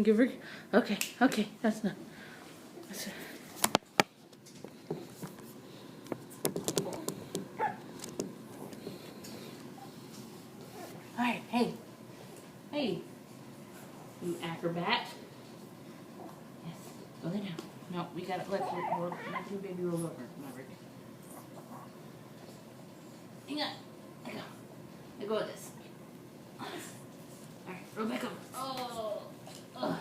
give her. Okay, okay, that's not. That's, all right, hey, hey, you acrobat. Yes, go lay down. No, we gotta let your baby roll over. Maverick. Hang on. Let go of this. Alright, roll back over. Oh. Ugh.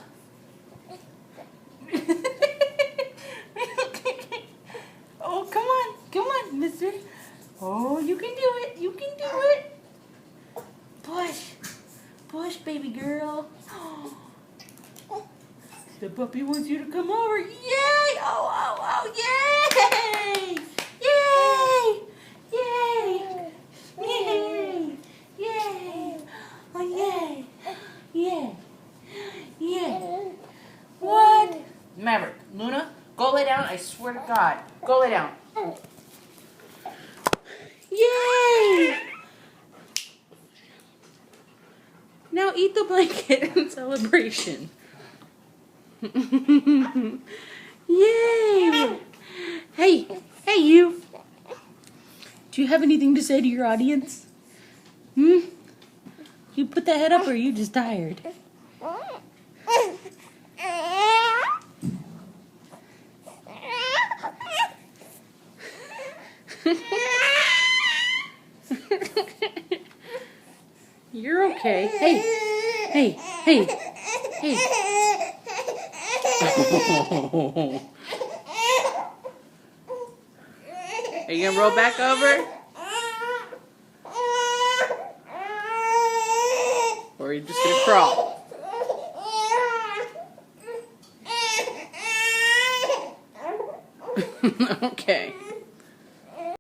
Oh, come on, mister. Oh, you can do it. You can do it. Push. Push, baby girl. The puppy wants you to come over. Yay! Oh, yay! Yay! Yay! Yay! Yay! Oh, yay! Yay! Yay! What? Maverick, Luna, go lay down. I swear to God. Go lay down. Yay! Now eat the blanket in celebration. Yay! Hey, you. Do you have anything to say to your audience? You put that head up or are you just tired? You're okay. Hey. Are you gonna roll back over? Or are you just gonna crawl? Okay.